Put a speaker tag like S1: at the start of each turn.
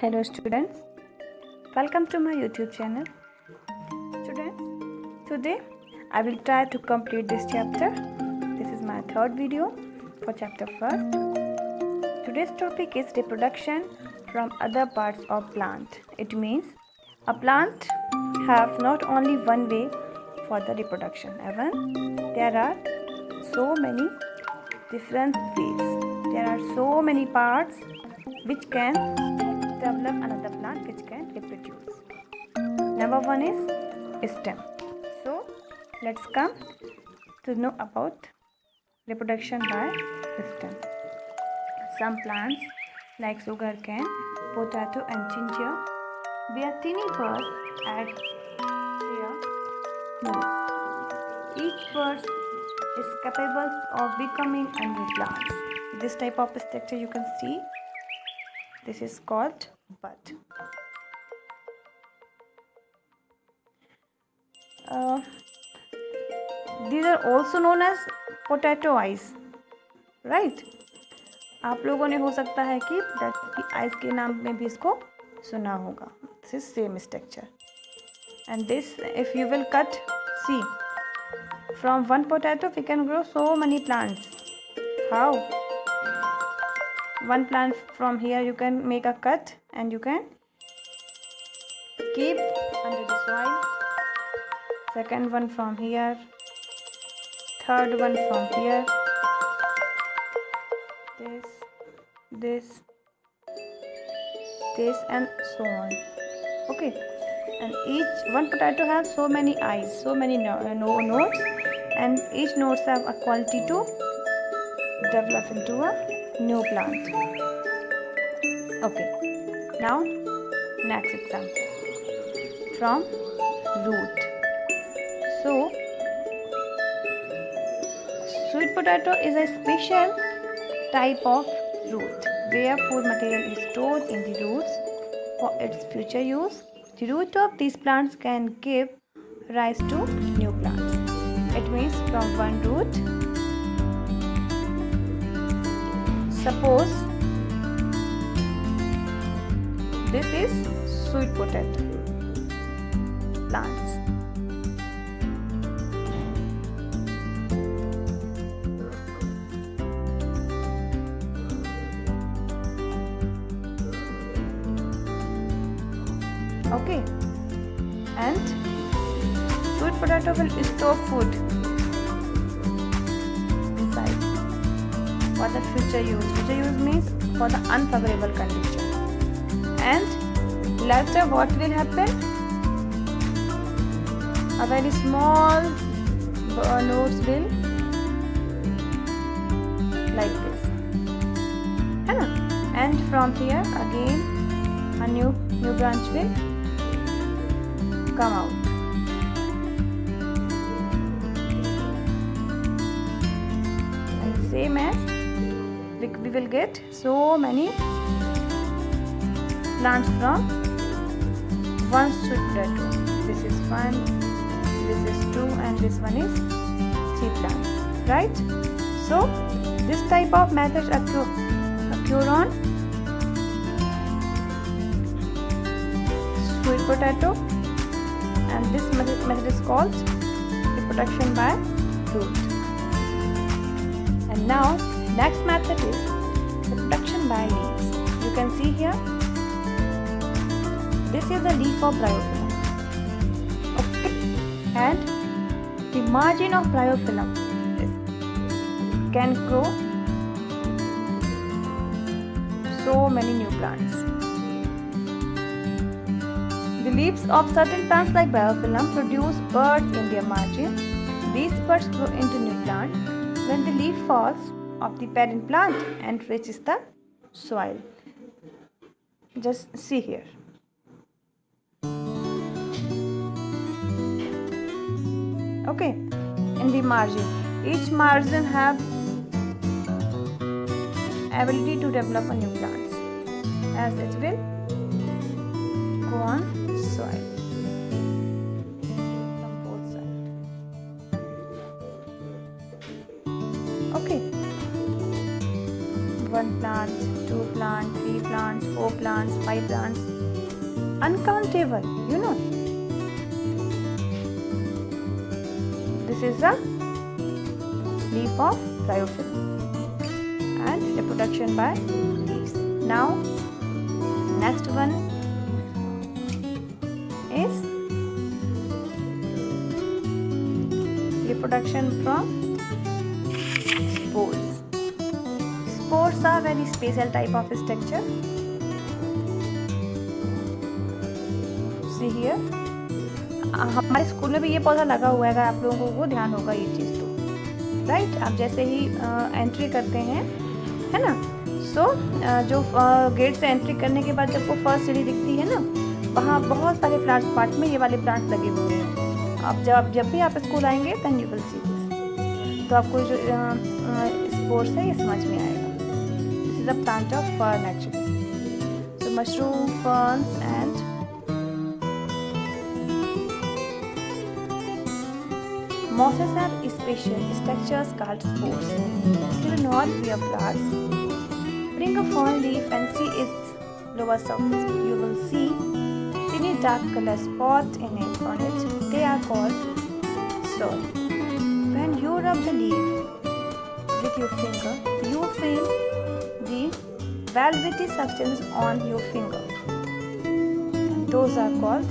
S1: Hello students, welcome to my YouTube channel. Students, today I will try to complete this chapter. This is my third video for chapter 1st. Today's topic is reproduction from other parts of plant. It means a plant have not only one way for the reproduction, even there are so many different ways. There are so many parts which can develop another plant which can reproduce. Number one is stem. So let's come to know about reproduction by stem. Some plants like sugarcane, potato and ginger bear tiny buds at their roots. Each bud is capable of becoming a new plant. This type of structure you can see. This is called bud. These are also known as potato eyes, right? आप लोगों ने हो सकता है कि ice के नाम में भी इसको सुना होगा. This is same structure. And this, if you will cut, see, from one potato we can grow so many plants. How? One plant from here you can make a cut and you can keep under the soil. Second one from here, third one from here, this and so on. Okay, and each one potato has so many eyes, so many nodes, and each nodes have a quality to develop into a new plant. Okay, now next example from root. So sweet potato is a special type of root where food material is stored in the roots for its future use. The root of these plants can give rise to new plants. It means from one root, suppose this is sweet potato plants. Okay, and sweet potato will store food inside for the future use. Future use means for the unfavorable condition. And later what will happen? A very small nodes will like this, and from here again a new branch will come out. And same as we will get so many plants from one sweet potato. This is one, this is two, and this one is three plants, right? So this type of method occur on sweet potato, and this method is called reproduction by root. And now next method is reproduction by leaves. You can see here, this is a leaf of bryophyllum. Okay, and the margin of bryophyllum can grow so many new plants. The leaves of certain plants like bryophyllum produce buds in their margin. These buds grow into new plant when the leaf falls of the parent plant and reaches the soil. Just see here. Okay, in the margin, each margin have ability to develop a new plants as it will go on soil from both sides. Okay, one plant, two plant, three plants, 4 plants, 5 plants, uncountable, you know. This is a leaf of bryophyll and reproduction by leaves. Now next one is reproduction from spores. Spores are very special type of structure. See here, हमारे school में भी ये पौधा लगा हुआ है, अगर आप लोगों को ध्यान होगा ये चीज़ तो, राइट। आप जैसे ही एंट्री करते हैं, है ना, सो जो गेट से एंट्री करने के बाद जब वो फर्स्ट सीढ़ी दिखती है ना, वहाँ बहुत सारे फ्लावर्स पार्ट में ये वाले प्लांट्स लगे हुए हैं। आप जब भी आप स्कूल आएंगे then you will see this, तो आपको जो स्पोर्स है ये समझ में आएगा। This is a plant of fern actually. So mushroom, ferns and mosses have special structures called spores. They do not bear flowers. Bring a fern leaf and see its lower surface. You will see tiny dark color spots on it. They are called stores. When you rub the leaf with your finger, you feel the velvety substance on your finger. And those are called